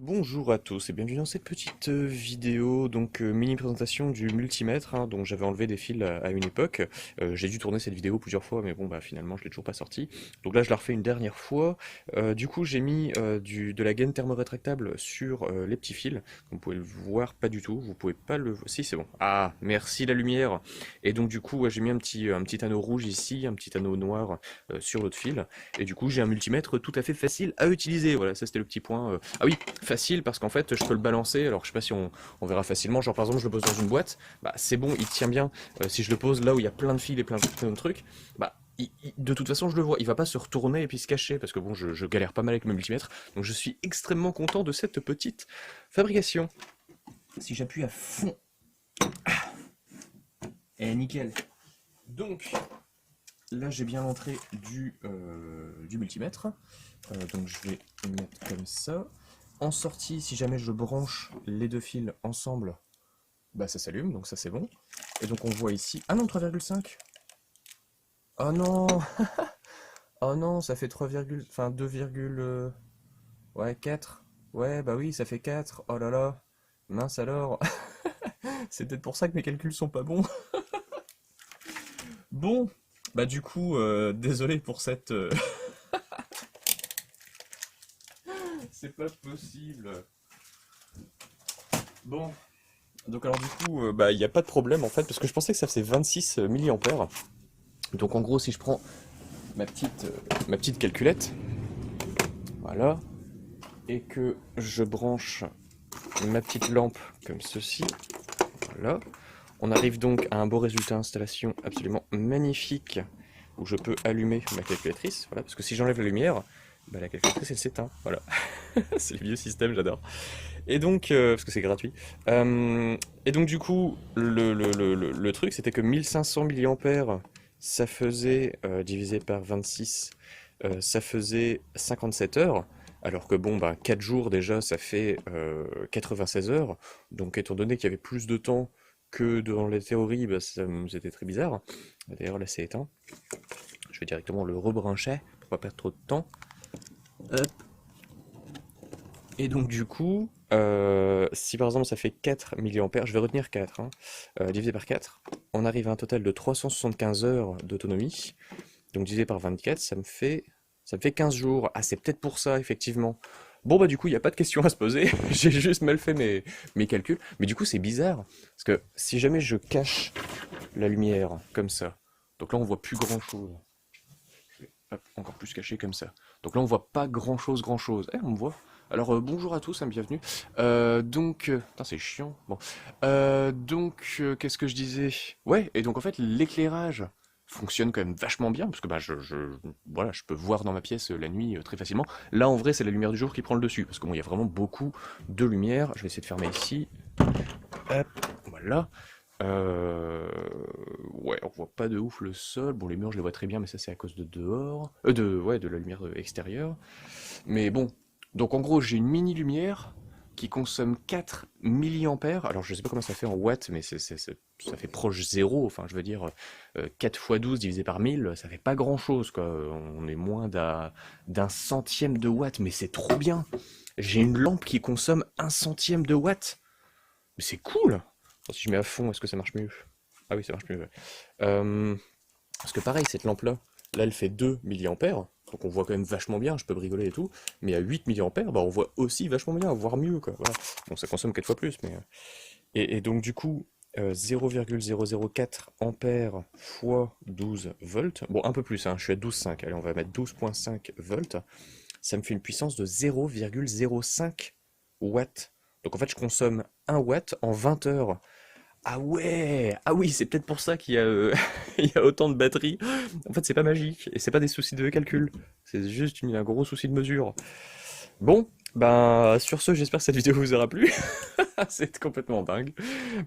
Bonjour à tous et bienvenue dans cette petite vidéo, mini présentation du multimètre, hein, dont j'avais enlevé des fils à une époque. J'ai dû tourner cette vidéo plusieurs fois, mais bon bah finalement je l'ai toujours pas sorti. Donc là je la refais une dernière fois. Du coup j'ai mis de la gaine thermorétractable sur les petits fils. Comme vous pouvez le voir, pas du tout. Vous pouvez pas le voir. Si, c'est bon. Ah, merci la lumière. Et donc du coup ouais, j'ai mis un petit anneau rouge ici, un petit anneau noir sur l'autre fil. Et du coup j'ai un multimètre tout à fait facile à utiliser. Voilà, ça c'était le petit point. Ah oui, facile parce qu'en fait je peux le balancer. Alors je sais pas si on verra facilement. Genre par exemple je le pose dans une boîte, bah c'est bon, il tient bien. Si je le pose là où il y a plein de fils et plein de trucs, bah de toute façon je le vois, il va pas se retourner et puis se cacher parce que bon je galère pas mal avec le multimètre. Donc je suis extrêmement content de cette petite fabrication. Si j'appuie à fond, et nickel. Donc là j'ai bien l'entrée du multimètre. Donc je vais le mettre comme ça. En sortie, si jamais je branche les deux fils ensemble, bah ça s'allume, donc ça c'est bon. Et donc on voit ici... Ah non, 3,5. Oh non. Oh non, ça fait 3, enfin 2, ouais, 4. Ouais, bah oui, ça fait 4. Oh là là. Mince alors. C'est peut-être pour ça que mes calculs sont pas bons. Bon, bah du coup, désolé pour cette... C'est pas possible. Bon, donc alors du coup, bah il n'y a pas de problème en fait, parce que je pensais que ça faisait 26 milliampères. Donc en gros, si je prends ma petite calculette, voilà, et que je branche ma petite lampe comme ceci, voilà, on arrive donc à un beau résultat d'installation absolument magnifique, où je peux allumer ma calculatrice, voilà, parce que si j'enlève la lumière, bah, la calculatrice elle s'éteint, voilà. C'est le vieux système, j'adore. Et donc, parce que c'est gratuit. Et donc du coup, le truc c'était que 1500 milliampères, ça faisait, divisé par 26, ça faisait 57 heures. Alors que bon, bah, 4 jours déjà, ça fait 96 heures. Donc étant donné qu'il y avait plus de temps que dans la théorie, bah, c'était très bizarre. D'ailleurs là c'est éteint. Je vais directement le rebrancher pour pas perdre trop de temps. Hop. Et donc du coup, si par exemple ça fait 4 milliampères, je vais retenir 4, hein, divisé par 4, on arrive à un total de 375 heures d'autonomie. Donc divisé par 24, ça me fait 15 jours. Ah, c'est peut-être pour ça, effectivement. Bon, bah du coup, il n'y a pas de question à se poser. J'ai juste mal fait mes calculs. Mais du coup, c'est bizarre. Parce que si jamais je cache la lumière comme ça, donc là, on voit plus grand-chose. Je vais hop, encore plus caché comme ça. Donc là, on voit pas grand-chose. Eh, on me voit. Alors, bonjour à tous, hein, bienvenue. Putain, c'est chiant. Bon. Qu'est-ce que je disais? Ouais, et donc en fait, l'éclairage fonctionne quand même vachement bien, parce que bah, voilà, je peux voir dans ma pièce la nuit très facilement. Là, en vrai, c'est la lumière du jour qui prend le dessus, parce que bon, il y a vraiment beaucoup de lumière. Je vais essayer de fermer ici. Hop, voilà. Ouais, on voit pas de ouf le sol. Bon, les murs, je les vois très bien, mais ça, c'est à cause de dehors. Ouais, de la lumière extérieure. Mais bon, donc en gros, j'ai une mini lumière qui consomme 4 milliampères. Alors, je sais pas comment ça fait en watts, mais ça fait proche zéro. Enfin, je veux dire, 4 fois 12 divisé par 1000, ça fait pas grand-chose, quoi. On est moins d'un centième de watt, mais c'est trop bien. J'ai une lampe qui consomme un centième de watt. Mais c'est cool! Attends, si je mets à fond, est-ce que ça marche mieux? Ah oui, ça marche mieux, ouais. Euh, Parce que pareil, cette lampe-là, là, elle fait 2 milliampères, donc on voit quand même vachement bien, je peux bricoler et tout, mais à 8 milliampères, bah, on voit aussi vachement bien, voire mieux, quoi. Voilà. Donc ça consomme 4 fois plus, mais... Et donc du coup, 0,004 ampères fois 12 volts, bon, un peu plus, hein, je suis à 12,5, allez, on va mettre 12,5 volts, ça me fait une puissance de 0,05 watts. Donc en fait, je consomme 1 watt en 20 heures. Ah ouais! Ah oui, c'est peut-être pour ça qu'il y a, il y a autant de batterie. En fait, c'est pas magique, et c'est pas des soucis de calcul. C'est juste un gros souci de mesure. Bon, ben, sur ce, j'espère que cette vidéo vous aura plu. C'est complètement dingue.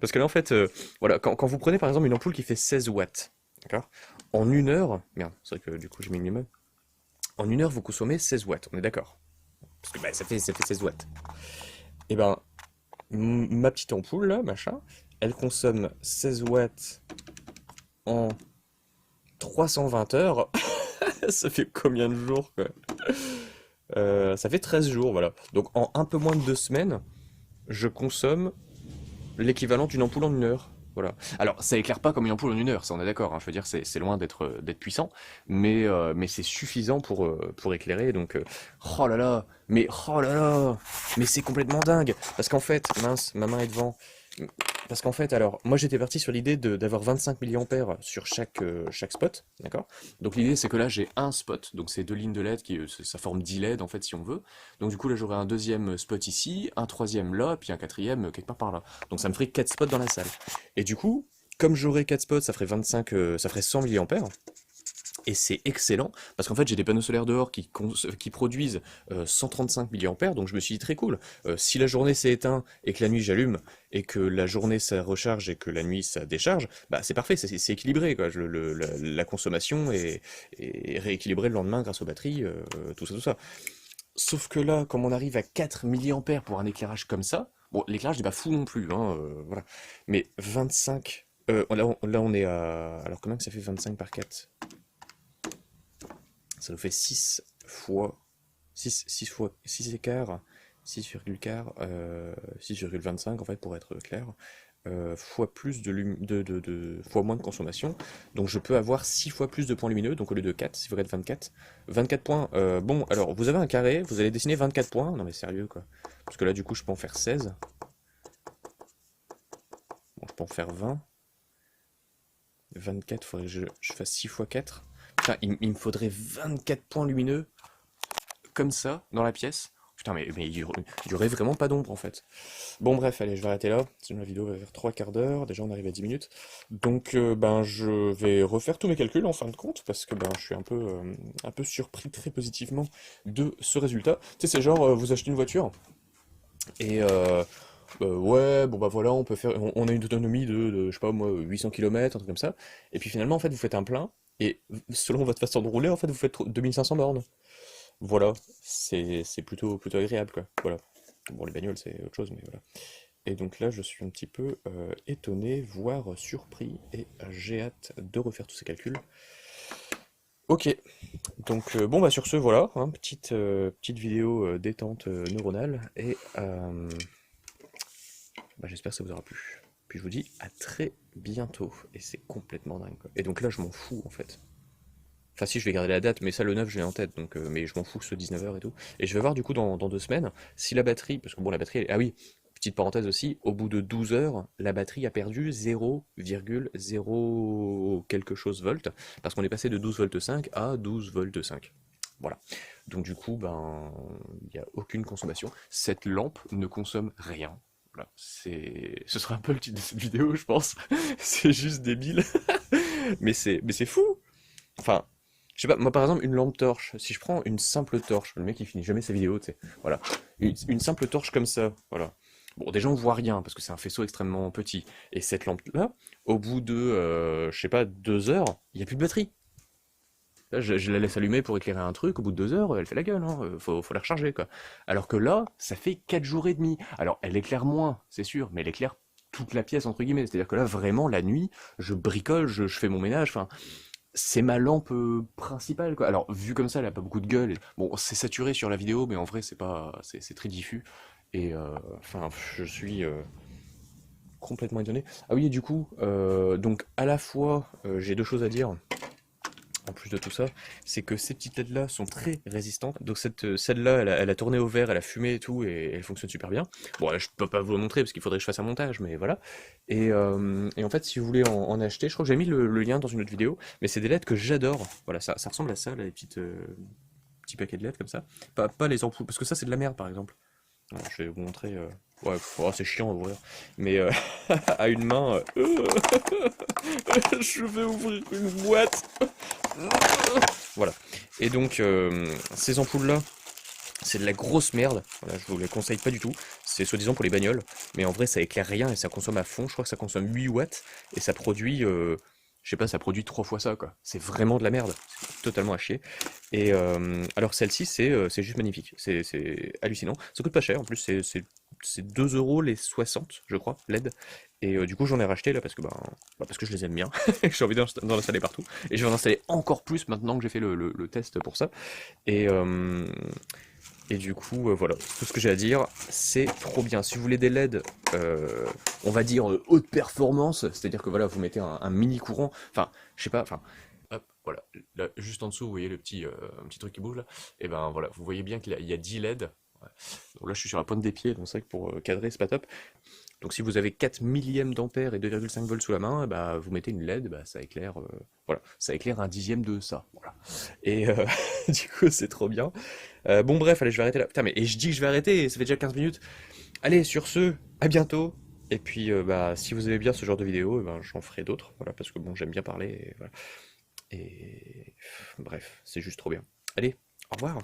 Parce que là, en fait, voilà, quand vous prenez par exemple une ampoule qui fait 16 watts, d'accord? En une heure, merde, c'est vrai que du coup j'ai mis le minimum. En une heure, vous consommez 16 watts, on est d'accord? Parce que bah, ça fait 16 watts. Et ben, ma petite ampoule là, machin, elle consomme 16 watts en 320 heures. Ça fait combien de jours, quoi? Ça fait 13 jours, voilà. Donc en un peu moins de 2 semaines, je consomme l'équivalent d'une ampoule en une heure. Voilà. Alors, ça éclaire pas comme une ampoule en une heure, ça on est d'accord, hein. Je veux dire, c'est loin d'être puissant, mais c'est suffisant pour éclairer. Donc, oh là là, oh là là, mais c'est complètement dingue. Parce qu'en fait, mince, ma main est devant. Parce qu'en fait, alors, moi j'étais parti sur l'idée d'avoir 25 milliampères sur chaque spot, d'accord? Donc l'idée c'est que là j'ai un spot, donc c'est deux lignes de LED ça forme 10 LED en fait si on veut. Donc du coup là j'aurai un deuxième spot ici, un troisième là, puis un quatrième quelque part par là. Donc ça me ferait 4 spots dans la salle. Et du coup, comme j'aurai 4 spots, ça ferait 25, ça ferait 100 milliampères. Et c'est excellent, parce qu'en fait j'ai des panneaux solaires dehors qui produisent 135 milliampères, donc je me suis dit très cool. Si la journée s'est éteint et que la nuit j'allume, et que la journée ça recharge et que la nuit ça décharge, bah c'est parfait, c'est équilibré, quoi. La consommation est rééquilibrée le lendemain grâce aux batteries, tout ça, tout ça. Sauf que là, comme on arrive à 4 milliampères pour un éclairage comme ça, bon l'éclairage n'est pas fou non plus, hein, voilà. Mais 25... là on est à... Alors combien que ça fait 25 par 4? Ça nous fait 6 fois 6 fois 6 écarts, 6,25 en fait pour être clair, fois plus fois moins de consommation. Donc je peux avoir 6 fois plus de points lumineux, donc au lieu de 4, il faudrait être 24. 24 points, bon alors vous avez un carré, vous allez dessiner 24 points, non mais sérieux quoi. Parce que là du coup je peux en faire 16, bon je peux en faire 20. 24, il faudrait que je fasse 6 fois 4. Putain, il me faudrait 24 points lumineux comme ça dans la pièce. Putain, mais il y aurait vraiment pas d'ombre en fait. Bon, bref, allez, je vais arrêter là. Sinon, la vidéo va faire 3 quarts d'heure. Déjà, on arrive à 10 minutes. Donc, ben, je vais refaire tous mes calculs en fin de compte parce que ben, je suis un peu surpris très positivement de ce résultat. Tu sais, c'est genre, vous achetez une voiture et ouais, bon bah voilà, on a une autonomie de, je sais pas moi, 800 km, un truc comme ça. Et puis finalement, en fait, vous faites un plein et selon votre façon de rouler, en fait, vous faites 2500 bornes. Voilà, c'est plutôt agréable, quoi. Voilà. Bon, les bagnoles, c'est autre chose, mais voilà. Et donc là, je suis un petit peu étonné, voire surpris, et j'ai hâte de refaire tous ces calculs. Ok, donc bon, bah sur ce, voilà, hein, petite vidéo détente neuronale, et bah, j'espère que ça vous aura plu. Puis je vous dis à très bientôt, et c'est complètement dingue, quoi. Et donc là, je m'en fous, en fait. Enfin si, je vais garder la date, mais ça le 9 je l'ai en tête, donc mais je m'en fous que ce soit 19h et tout. Et je vais voir du coup dans 2 semaines, si la batterie, parce que bon la batterie, ah oui, petite parenthèse aussi, au bout de 12 heures, la batterie a perdu 0,0 quelque chose volts, parce qu'on est passé de 12 volts 5 à 12 volts 5. Voilà. Donc du coup, ben, il n'y a aucune consommation. Cette lampe ne consomme rien. Voilà. Ce sera un peu le titre de cette vidéo, je pense. C'est juste débile. Mais c'est fou. Enfin, je sais pas, moi par exemple, une lampe torche, si je prends une simple torche, le mec il finit jamais sa vidéo, tu sais, voilà, une simple torche comme ça, voilà. Bon, déjà on voit rien, parce que c'est un faisceau extrêmement petit, et cette lampe-là, au bout de, je sais pas, 2 heures, il n'y a plus de batterie. Là, je la laisse allumer pour éclairer un truc, au bout de 2 heures, elle fait la gueule, hein, faut la recharger, quoi. Alors que là, ça fait 4 jours et demi. Alors, elle éclaire moins, c'est sûr, mais elle éclaire toute la pièce, entre guillemets. C'est-à-dire que là, vraiment, la nuit, je bricole, je fais mon ménage, enfin, c'est ma lampe principale, quoi. Alors, vu comme ça, elle a pas beaucoup de gueule. Bon, c'est saturé sur la vidéo, mais en vrai, c'est pas, c'est très diffus. Et enfin, je suis complètement étonné. Ah oui, et du coup, donc à la fois, j'ai deux choses à dire. En plus de tout ça, c'est que ces petites LED-là sont très résistantes. Donc celle-là, elle a tourné au vert, elle a fumé et tout, et elle fonctionne super bien. Bon, là, je peux pas vous le montrer parce qu'il faudrait que je fasse un montage, mais voilà. Et en fait, si vous voulez en acheter, je crois que j'ai mis le lien dans une autre vidéo, mais c'est des LED que j'adore. Voilà, ça ressemble à ça, là, les petits paquets de LED comme ça. Pas les ampoules, parce que ça, c'est de la merde, par exemple. Voilà, je vais vous montrer. Ouais, oh, c'est chiant à ouvrir. Mais à une main, je vais ouvrir une boîte. Voilà. Et donc, ces ampoules-là, c'est de la grosse merde. Voilà, je vous les conseille pas du tout. C'est soi-disant pour les bagnoles. Mais en vrai, ça éclaire rien et ça consomme à fond. Je crois que ça consomme 8 watts. Et ça produit, je sais pas, ça produit 3 fois ça, quoi. C'est vraiment de la merde. C'est totalement à chier. Et alors, celle-ci, c'est juste magnifique. C'est hallucinant. Ça coûte pas cher. En plus, c'est 2 euros les 60, je crois, LED. Et du coup, j'en ai racheté là parce que, parce que je les aime bien. J'ai envie d'en installer partout. Et je vais en installer encore plus maintenant que j'ai fait le test pour ça. Et Et du coup, voilà, tout ce que j'ai à dire, c'est trop bien. Si vous voulez des LED, on va dire haute performance, c'est-à-dire que voilà, vous mettez un mini courant, enfin, je sais pas, enfin, hop, voilà, là, juste en dessous, vous voyez le petit, un petit truc qui bouge là, et ben voilà, vous voyez bien qu'il y a 10 LED. Ouais. Donc là, je suis sur la pointe des pieds, donc c'est vrai que pour cadrer, c'est pas top. Donc si vous avez 4 millièmes d'ampères et 2,5 volts sous la main, bah, vous mettez une LED, bah, ça éclaire, voilà, ça éclaire un dixième de ça. Voilà. Et du coup, c'est trop bien. Bon bref, allez, je vais arrêter là. Putain, mais et je dis que je vais arrêter, et ça fait déjà 15 minutes. Allez, sur ce, à bientôt. Et puis, bah, si vous aimez bien ce genre de vidéo, eh ben, j'en ferai d'autres. Voilà, parce que bon, j'aime bien parler. Et, voilà. Et bref, c'est juste trop bien. Allez, au revoir.